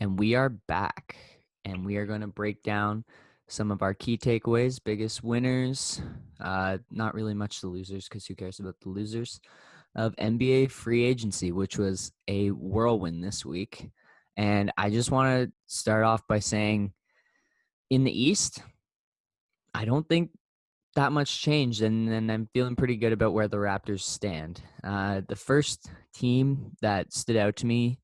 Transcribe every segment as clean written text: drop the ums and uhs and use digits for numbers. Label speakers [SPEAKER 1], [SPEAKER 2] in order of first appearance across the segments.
[SPEAKER 1] And we are back, and we are going to break down some of our key takeaways, biggest winners, not really much the losers because who cares about the losers, of NBA free agency, which was a whirlwind this week. And I just want to start off by saying in the East, I don't think that much changed, and I'm feeling pretty good about where the Raptors stand. The first team that stood out to me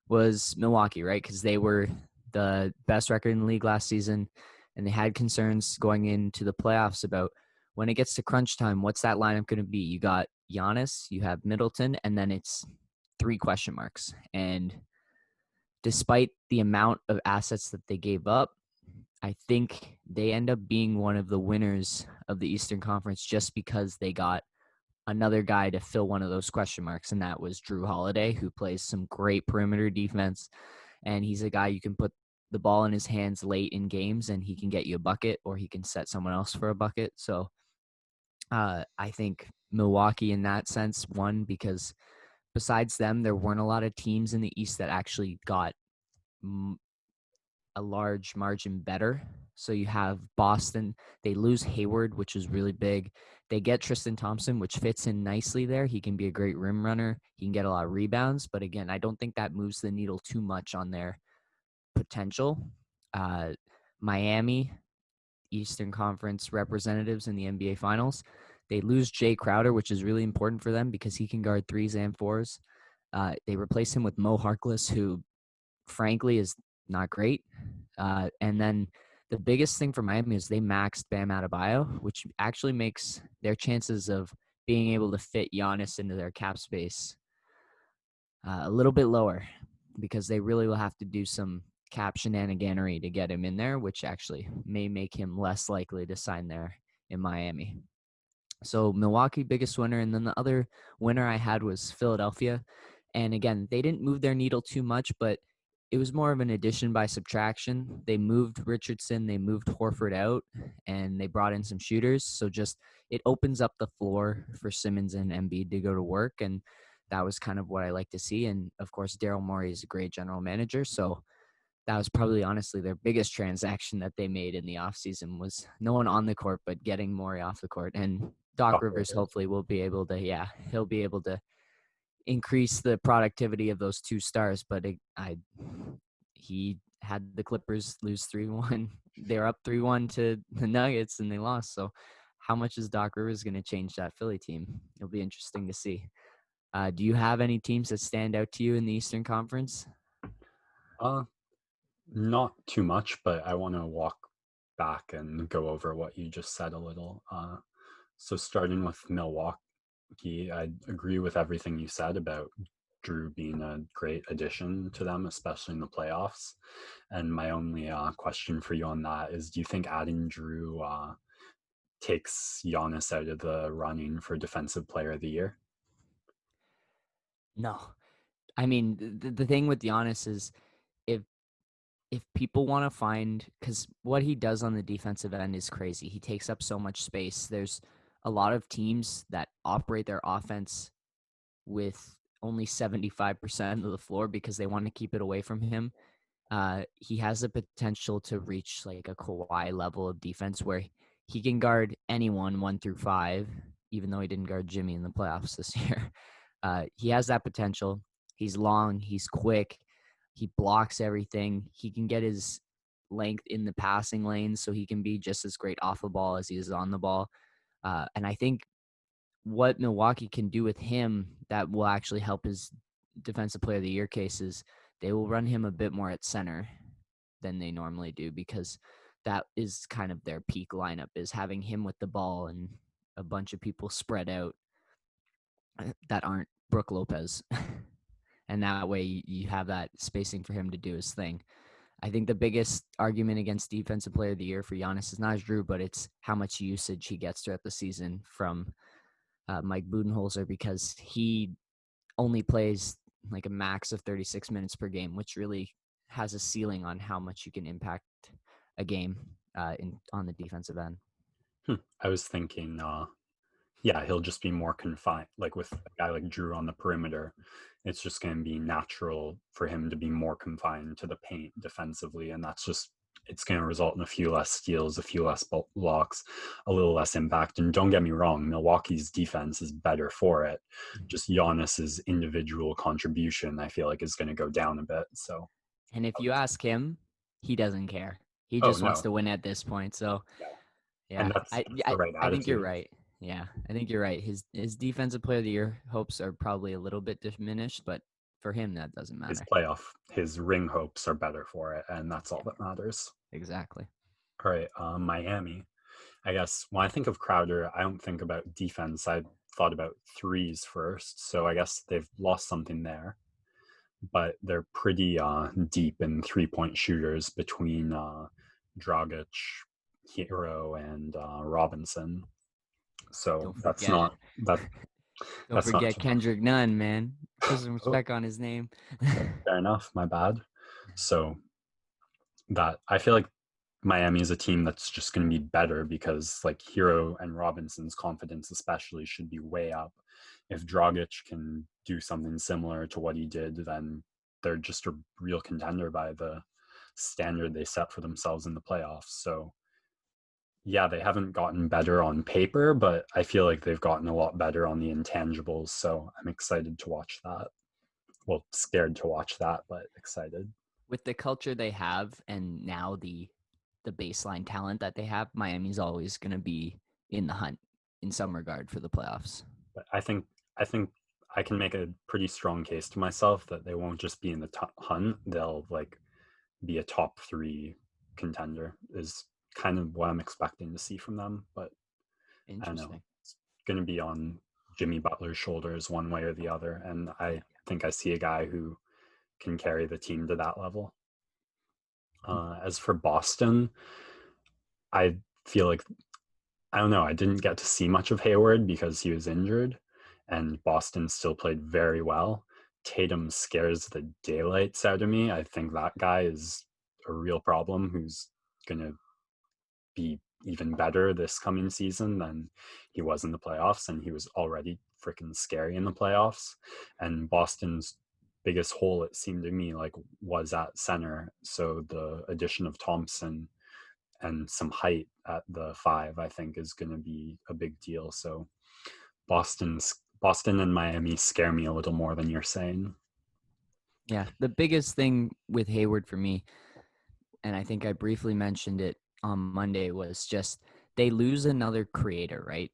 [SPEAKER 1] was Milwaukee, right? Because they were the best record in the league last season, and they had concerns going into the playoffs about when it gets to crunch time, what's that lineup going to be? You got Giannis, you have Middleton, and then it's 3 question marks. And despite the amount of assets that they gave up, I think they end up being one of the winners of the Eastern Conference just because they got another guy to fill one of those question marks, and that was Jrue Holiday, who plays some great perimeter defense, and he's a guy you can put the ball in his hands late in games, and he can get you a bucket, or he can set someone else for a bucket. So I think Milwaukee in that sense won because besides them, there weren't a lot of teams in the East that actually got a large margin better. So you have Boston. They lose Hayward, which is really big. They get Tristan Thompson, which fits in nicely there. He can be a great rim runner. He can get a lot of rebounds. But again, I don't think that moves the needle too much on their potential. Miami, Eastern Conference representatives in the NBA Finals. They lose Jay Crowder, which is really important for them because he can guard 3s and 4s. They replace him with Mo Harkless, who frankly is not great. And then the biggest thing for Miami is they maxed Bam Adebayo, which actually makes their chances of being able to fit Giannis into their cap space a little bit lower because they really will have to do some cap shenaniganery to get him in there, which actually may make him less likely to sign there in Miami. So Milwaukee, biggest winner. And then the other winner I had was Philadelphia. And again, they didn't move their needle too much, but it was more of an addition by subtraction. They moved Richardson, they moved Horford out, and they brought in some shooters. So just it opens up the floor for Simmons and Embiid to go to work. And that was kind of what I like to see. And of course, Daryl Morey is a great general manager. So that was probably honestly their biggest transaction that they made in the offseason was no one on the court, but getting Morey off the court. And Doc Rivers hopefully will be able to, he'll be able to increase the productivity of those 2 stars. But he had the Clippers lose 3-1. They're up 3-1 to the Nuggets and they lost. So how much is Doc Rivers going to change that Philly team? It'll be interesting to see. Do you have any teams that stand out to you in the Eastern Conference?
[SPEAKER 2] Not too much, but I want to walk back and go over what you just said a little. So starting with Milwaukee, I agree with everything you said about Jrue being a great addition to them, especially in the playoffs. And my only question for you on that is, do you think adding Jrue takes Giannis out of the running for Defensive Player of the Year?
[SPEAKER 1] No. I mean, the thing with Giannis is if people want to find, because what he does on the defensive end is crazy. He takes up so much space. There's a lot of teams that operate their offense with only 75% of the floor because they want to keep it away from him. He has the potential to reach like a Kawhi level of defense where he can guard anyone 1 through 5, even though he didn't guard Jimmy in the playoffs this year. He has that potential. He's long. He's quick. He blocks everything. He can get his length in the passing lane, so he can be just as great off the ball as he is on the ball. And I think what Milwaukee can do with him that will actually help his Defensive Player of the Year cases, they will run him a bit more at center than they normally do because that is kind of their peak lineup, is having him with the ball and a bunch of people spread out that aren't Brook Lopez. And that way you have that spacing for him to do his thing. I think the biggest argument against Defensive Player of the Year for Giannis is not Jrue, but it's how much usage he gets throughout the season from Mike Budenholzer, because he only plays like a max of 36 minutes per game, which really has a ceiling on how much you can impact a game on the defensive end.
[SPEAKER 2] I was thinking Yeah, he'll just be more confined. Like with a guy like Jrue on the perimeter, it's just going to be natural for him to be more confined to the paint defensively. And that's just, it's going to result in a few less steals, a few less blocks, a little less impact. And don't get me wrong, Milwaukee's defense is better for it. Just Giannis's individual contribution, I feel like, is going to go down a bit. So,
[SPEAKER 1] And if you ask him, he doesn't care. He
[SPEAKER 2] oh,
[SPEAKER 1] just wants
[SPEAKER 2] no,
[SPEAKER 1] to win at this point. So
[SPEAKER 2] no. And
[SPEAKER 1] yeah,
[SPEAKER 2] that's the right
[SPEAKER 1] I think you're
[SPEAKER 2] attitude.
[SPEAKER 1] right. Yeah, I think you're right. His defensive player of the year hopes are probably a little bit diminished, but for him that doesn't matter.
[SPEAKER 2] His ring hopes are better for it. And that's all that matters.
[SPEAKER 1] Exactly.
[SPEAKER 2] All right, Miami. I guess when I think of Crowder, I don't think about defense. I thought about threes first. So I guess they've lost something there. But they're pretty deep in 3-point shooters between Dragic, Hero, and Robinson. So
[SPEAKER 1] Don't forget don't
[SPEAKER 2] that's not
[SPEAKER 1] forget Kendrick Nunn, man. Put some
[SPEAKER 2] oh,
[SPEAKER 1] respect on his name.
[SPEAKER 2] fair enough. My bad. So that I feel like Miami is a team that's just going to be better because like Hero and Robinson's confidence especially should be way up. If Dragic can do something similar to what he did, then they're just a real contender by the standard they set for themselves in the playoffs. So yeah, they haven't gotten better on paper, but I feel like they've gotten a lot better on the intangibles. So I'm excited to watch that. Well, scared to watch that, but excited.
[SPEAKER 1] With the culture they have and now the baseline talent that they have, Miami's always going to be in the hunt in some regard for the playoffs.
[SPEAKER 2] But I think I can make a pretty strong case to myself that they won't just be in the hunt. They'll like be a top 3 contender is kind of what I'm expecting to see from them. But I don't know.
[SPEAKER 1] Interesting.
[SPEAKER 2] It's going to be on Jimmy Butler's shoulders one way or the other. And I
[SPEAKER 1] Yeah.
[SPEAKER 2] think I see a guy who can carry the team to that level. As for Boston, I feel like, I don't know, I didn't get to see much of Hayward because he was injured, and Boston still played very well. Tatum scares the daylights out of me. I think that guy is a real problem who's going to be even better this coming season than he was in the playoffs, and he was already freaking scary in the playoffs. And Boston's biggest hole, it seemed to me, like was at center. So the addition of Thompson and some height at the 5, I think, is going to be a big deal. So Boston and Miami scare me a little more than you're saying.
[SPEAKER 1] Yeah, the biggest thing with Hayward for me, and I think I briefly mentioned it on Monday, was just they lose another creator, right?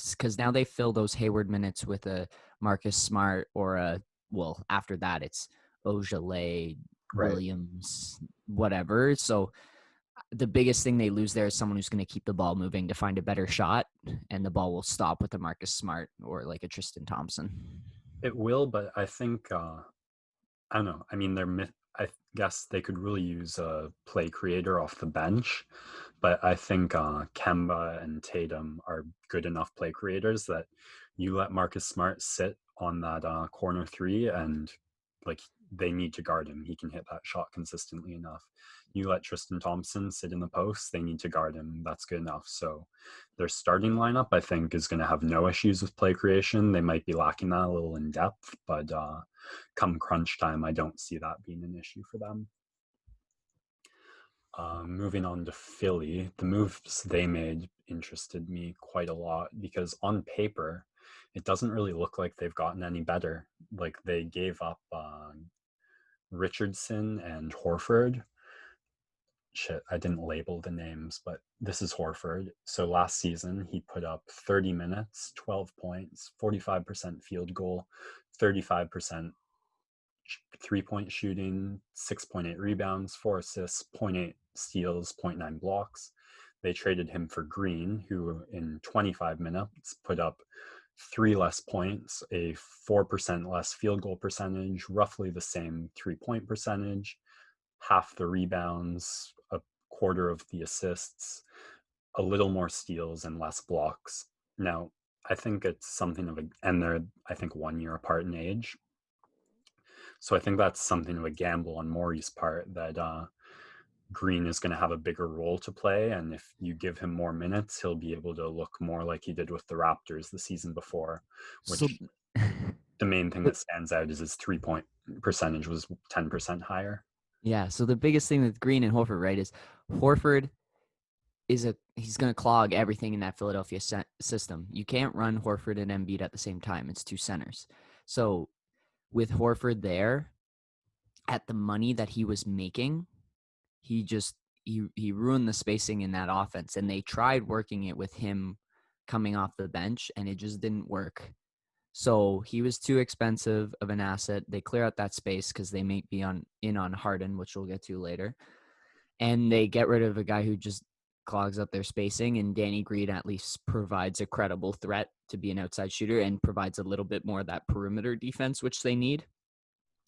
[SPEAKER 1] Because now they fill those Hayward minutes with a Marcus Smart or well, after that it's Ojale,
[SPEAKER 2] Right.
[SPEAKER 1] Williams, whatever. So the biggest thing they lose there is someone who's going to keep the ball moving to find a better shot, and the ball will stop with a Marcus Smart or like a Tristan Thompson.
[SPEAKER 2] It will, but I think I don't know. I mean, I guess they could really use a play creator off the bench, but I think Kemba and Tatum are good enough play creators that you let Marcus Smart sit on that corner 3, and like they need to guard him. He can hit that shot consistently enough. You let Tristan Thompson sit in the post, they need to guard him. That's good enough. So their starting lineup, I think, is going to have no issues with play creation. They might be lacking that a little in depth, but come crunch time, I don't see that being an issue for them. Moving on to Philly, the moves they made interested me quite a lot because on paper, it doesn't really look like they've gotten any better. Like they gave up Richardson and Horford. Shit, I didn't label the names, but this is Horford. So last season, he put up 30 minutes, 12 points, 45% field goal, 35% 3-point shooting, 6.8 rebounds, 4 assists, 0.8 steals, 0.9 blocks. They traded him for Green, who in 25 minutes put up 3 less points, a 4% less field goal percentage, roughly the same 3-point percentage, half the rebounds, a quarter of the assists, a little more steals and less blocks. Now, I think it's something of a, and they're, I think, 1 year apart in age. So I think that's something of a gamble on Morey's part that Green is going to have a bigger role to play, and if you give him more minutes, he'll be able to look more like he did with the Raptors the season before,
[SPEAKER 1] So
[SPEAKER 2] which the main thing that stands out is his 3-point percentage was 10% higher.
[SPEAKER 1] yeah, so the biggest thing with Green and Horford, right, is Horford he's going to clog everything in that Philadelphia system. You can't run Horford and Embiid at the same time. It's two centers. So with Horford there at the money that he was making, he just he ruined the spacing in that offense, and they tried working it with him coming off the bench, and it just didn't work. So he was too expensive of an asset. They clear out that space because they may be in on Harden, which we'll get to later, and they get rid of a guy who just clogs up their spacing. And Danny Green at least provides a credible threat to be an outside shooter and provides a little bit more of that perimeter defense, which they need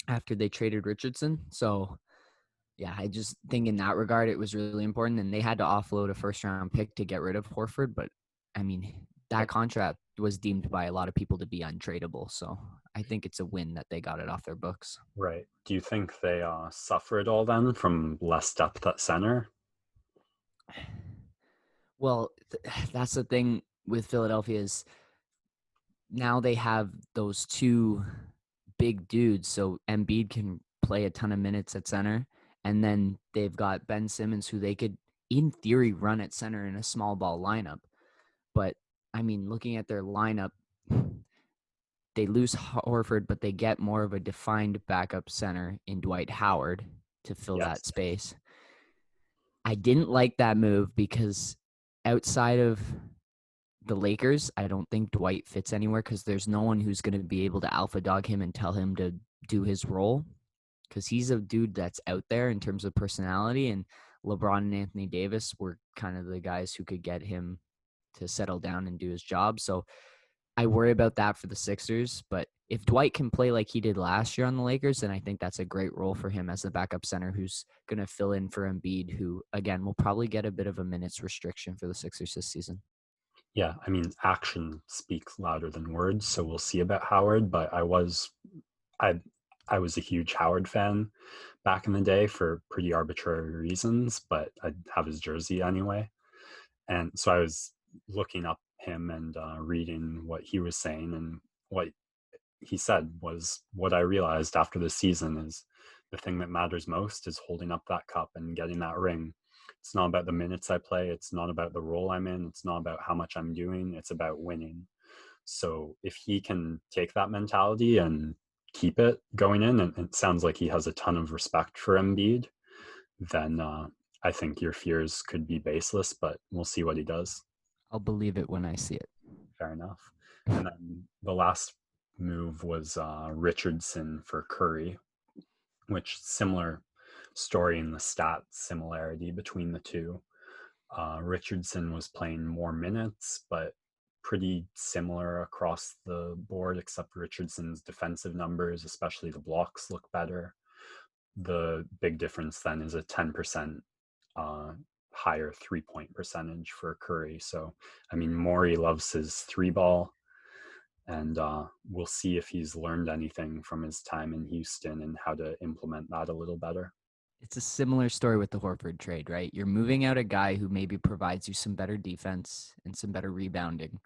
[SPEAKER 1] after they traded Richardson. So yeah, I just think in that regard, it was really important. And they had to offload a first round pick to get rid of Horford. But I mean, that contract was deemed by a lot of people to be untradeable. So I think it's a win that they got it off their books.
[SPEAKER 2] Right. Do you think they suffered all then from less depth at center?
[SPEAKER 1] Well, that's the thing with Philadelphia is now they have those two big dudes. So Embiid can play a ton of minutes at center. And then they've got Ben Simmons, who they could, in theory, run at center in a small ball lineup. But I mean, looking at their lineup, they lose Horford, but they get more of a defined backup center in Dwight Howard to fill
[SPEAKER 2] Yes.
[SPEAKER 1] that space. I didn't like that move because outside of the Lakers, I don't think Dwight fits anywhere because there's no one who's going to be able to alpha dog him and tell him to do his role, because he's a dude that's out there in terms of personality, and LeBron and Anthony Davis were kind of the guys who could get him to settle down and do his job. So I worry about that for the Sixers, but if Dwight can play like he did last year on the Lakers, then I think that's a great role for him as the backup center who's going to fill in for Embiid, who, again, will probably get a bit of a minutes restriction for the Sixers this season.
[SPEAKER 2] Yeah, I mean, action speaks louder than words, so we'll see about Howard, but I was a huge Howard fan back in the day for pretty arbitrary reasons, but I have his jersey anyway. And so I was looking up him and reading what he was saying, and what he said was what I realized after the season is the thing that matters most is holding up that cup and getting that ring. It's not about the minutes I play. It's not about the role I'm in. It's not about how much I'm doing. It's about winning. So if he can take that mentality and keep it going in, and it sounds like he has a ton of respect for Embiid, then I think your fears could be baseless, but we'll see what he does.
[SPEAKER 1] I'll believe it when I see it.
[SPEAKER 2] Fair enough. And then the last move was Richardson for Curry, which similar story in the stat similarity between the two. Richardson was playing more minutes, but pretty similar across the board, except Richardson's defensive numbers, especially the blocks, look better. The big difference then is a 10% higher 3-point percentage for Curry. So, I mean, Morey loves his three ball, and we'll see if he's learned anything from his time in Houston and how to implement that a little better.
[SPEAKER 1] It's a similar story with the Horford trade, right? You're moving out a guy who maybe provides you some better defense and some better rebounding,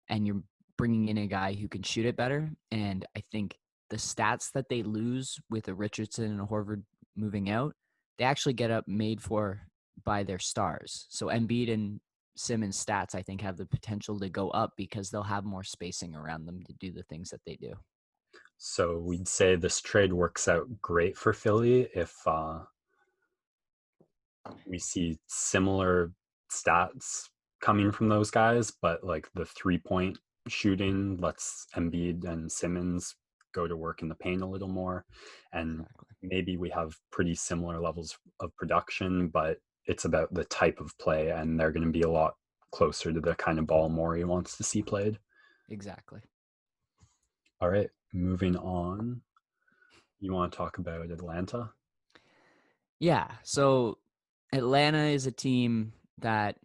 [SPEAKER 1] and you're bringing in a guy who can shoot it better. And I think the stats that they lose with a Richardson and a Horford moving out, they actually get up made for by their stars. So Embiid and Simmons stats, I think, have the potential to go up because they'll have more spacing around them to do the things that they do.
[SPEAKER 2] So we'd say this trade works out great for Philly if we see similar stats coming from those guys, but like the 3-point shooting lets Embiid and Simmons go to work in the paint a little more. And maybe we have pretty similar levels of production, but it's about the type of play, and they're going to be a lot closer to the kind of ball Morey wants to see played.
[SPEAKER 1] Exactly.
[SPEAKER 2] All right, moving on. You want to talk about Atlanta?
[SPEAKER 1] Yeah. So Atlanta is a team that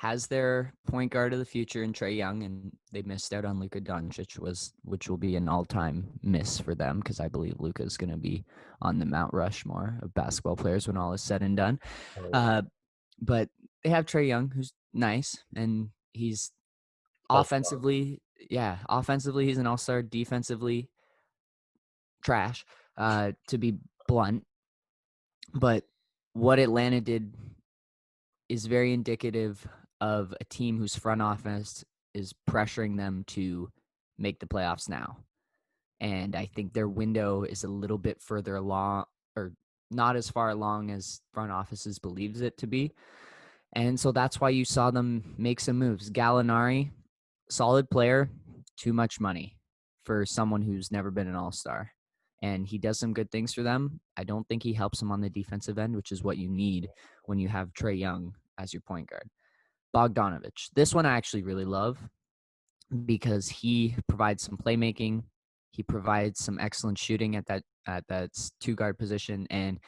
[SPEAKER 1] has their point guard of the future in Trae Young, and they missed out on Luka Doncic, which will be an all-time miss for them because I believe Luka is going to be on the Mount Rushmore of basketball players when all is said and done.
[SPEAKER 2] Oh, yeah.
[SPEAKER 1] But they have Trae Young, who's nice, and he's
[SPEAKER 2] All-star.
[SPEAKER 1] offensively he's an all-star. Defensively, trash, to be blunt. But what Atlanta did is very indicative of a team whose front office is pressuring them to make the playoffs now. And I think their window is a little bit further along, or not as far along as front offices believes it to be. And so that's why you saw them make some moves. Gallinari, solid player, too much money for someone who's never been an all-star. And he does some good things for them. I don't think he helps them on the defensive end, which is what you need when you have Trae Young as your point guard. Bogdanovich. This one I actually really love because he provides some playmaking. He provides some excellent shooting at that two guard position, and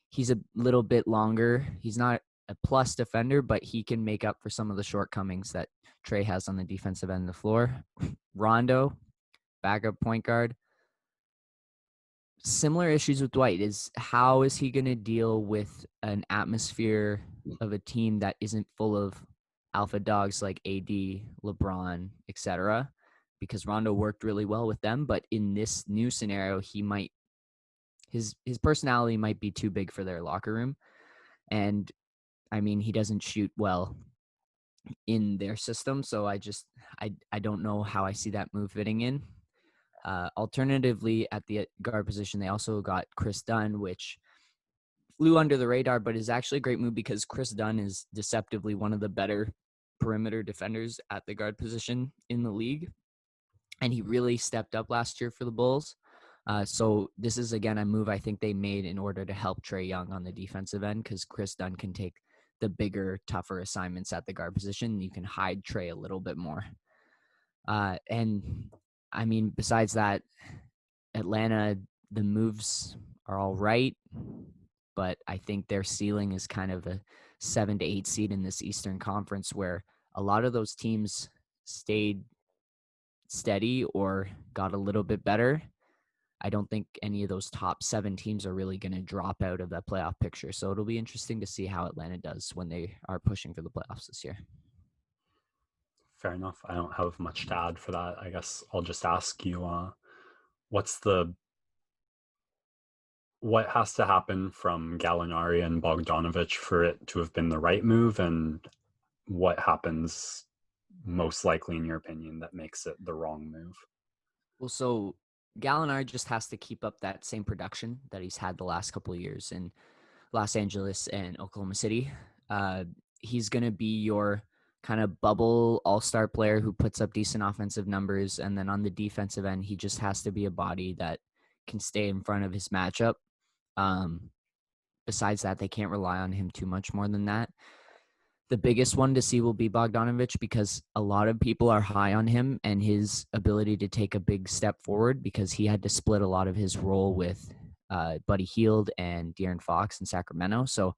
[SPEAKER 1] he's a little bit longer. He's not a plus defender, but he can make up for some of the shortcomings that Trae has on the defensive end of the floor. Rondo, backup point guard. Similar issues with Dwight is how is he going to deal with an atmosphere of a team that isn't full of alpha dogs like AD, LeBron, etc. Because Rondo worked really well with them, but in this new scenario, his personality might be too big for their locker room. And I mean, he doesn't shoot well in their system, so I don't know how I see that move fitting in. Alternatively, at the guard position, they also got Chris Dunn, which flew under the radar, but is actually a great move because Chris Dunn is deceptively one of the better perimeter defenders at the guard position in the league. And he really stepped up last year for the Bulls. So this is, again, a move I think they made in order to help Trae Young on the defensive end because Chris Dunn can take the bigger, tougher assignments at the guard position. You can hide Trae a little bit more. And I mean, besides that, Atlanta, the moves are all right, but I think their ceiling is kind of a 7 to 8 seed in this Eastern Conference where a lot of those teams stayed steady or got a little bit better. I don't think any of those top 7 teams are really going to drop out of that playoff picture. So it'll be interesting to see how Atlanta does when they are pushing for the playoffs this year.
[SPEAKER 2] Fair enough. I don't have much to add for that. I guess I'll just ask you, what has to happen from Gallinari and Bogdanovich for it to have been the right move, and what happens most likely, in your opinion, that makes it the wrong move?
[SPEAKER 1] Well, so Gallinari just has to keep up that same production that he's had the last couple of years in Los Angeles and Oklahoma City. He's going to be your kind of bubble all-star player who puts up decent offensive numbers. And then on the defensive end, he just has to be a body that can stay in front of his matchup. Besides that, they can't rely on him too much more than that. The biggest one to see will be Bogdanovich because a lot of people are high on him and his ability to take a big step forward because he had to split a lot of his role with Buddy Hield and De'Aaron Fox in Sacramento. So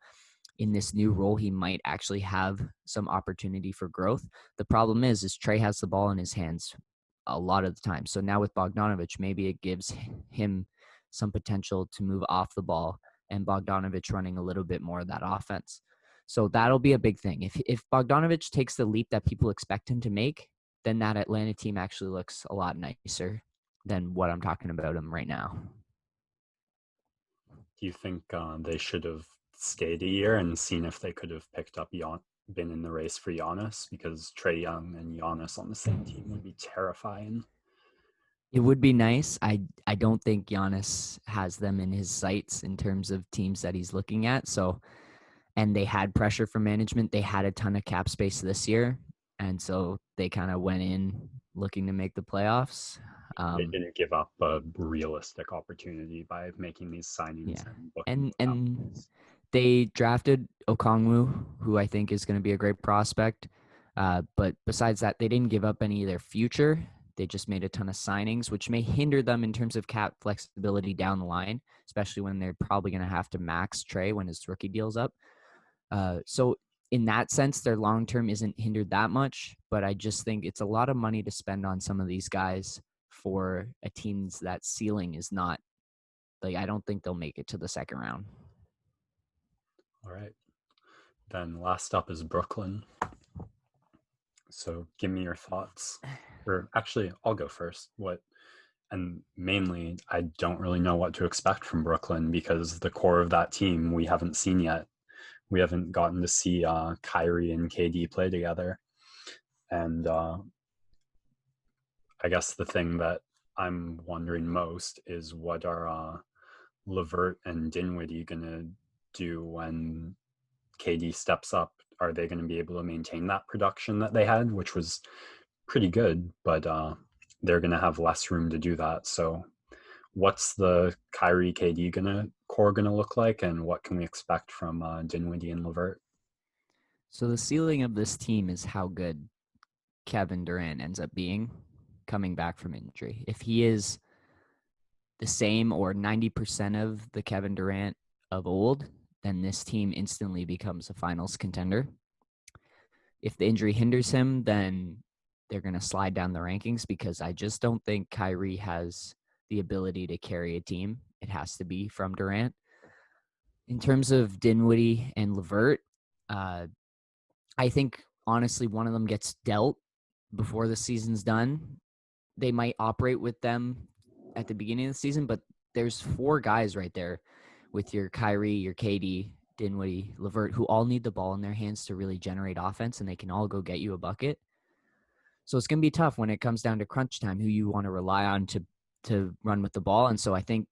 [SPEAKER 1] in this new role, he might actually have some opportunity for growth. The problem is Trae has the ball in his hands a lot of the time. So now with Bogdanovich, maybe it gives him some potential to move off the ball and Bogdanovich running a little bit more of that offense. So that'll be a big thing. If Bogdanovich takes the leap that people expect him to make, then that Atlanta team actually looks a lot nicer than what I'm talking about him right now.
[SPEAKER 2] Do you think they should have stayed a year and seen if they could have picked up been in the race for Giannis? Because Trae Young and Giannis on the same team would be terrifying.
[SPEAKER 1] It would be nice. I don't think Giannis has them in his sights in terms of teams that he's looking at. So, and they had pressure from management. They had a ton of cap space this year. And so they kind of went in looking to make the playoffs.
[SPEAKER 2] They didn't give up a realistic opportunity by making these signings.
[SPEAKER 1] Yeah.
[SPEAKER 2] And
[SPEAKER 1] And they drafted Okongwu, who I think is going to be a great prospect. But besides that, they didn't give up any of their future. They just made a ton of signings, which may hinder them in terms of cap flexibility down the line, especially when they're probably going to have to max Trae when his rookie deal's up. So in that sense, their long term isn't hindered that much. But I just think it's a lot of money to spend on some of these guys for a team's that ceiling is not like I don't think they'll make it to the second round.
[SPEAKER 2] All right. Then last up is Brooklyn. So give me your thoughts. Or actually, I'll go first. And mainly, I don't really know what to expect from Brooklyn because the core of that team we haven't seen yet. We haven't gotten to see Kyrie and KD play together. And I guess the thing that I'm wondering most is what are Levert and Dinwiddie going to do when KD steps up? Are they going to be able to maintain that production that they had, which was pretty good, but they're going to have less room to do that. So what's the Kyrie KD core going to look like, and what can we expect from Dinwiddie and Levert?
[SPEAKER 1] So the ceiling of this team is how good Kevin Durant ends up being coming back from injury. If he is the same or 90% of the Kevin Durant of old, then this team instantly becomes a finals contender. If the injury hinders him, then they're going to slide down the rankings because I just don't think Kyrie has the ability to carry a team. It has to be from Durant. In terms of Dinwiddie and Levert, I think honestly one of them gets dealt before the season's done. They might operate with them at the beginning of the season, but there's 4 guys right there with your Kyrie, your KD, Dinwiddie, Levert, who all need the ball in their hands to really generate offense, and they can all go get you a bucket. So it's going to be tough when it comes down to crunch time, who you want to rely on to run with the ball. And so I think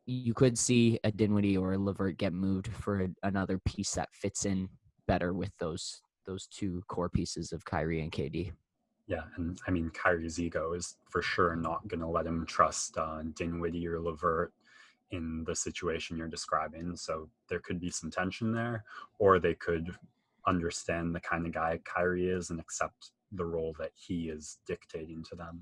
[SPEAKER 1] you could see a Dinwiddie or a Levert get moved for another piece that fits in better with those 2 core pieces of Kyrie and KD.
[SPEAKER 2] Yeah, and I mean, Kyrie's ego is for sure not going to let him trust Dinwiddie or Levert in the situation you're describing. So there could be some tension there, or they could understand the kind of guy Kyrie is and accept the role that he is dictating to them.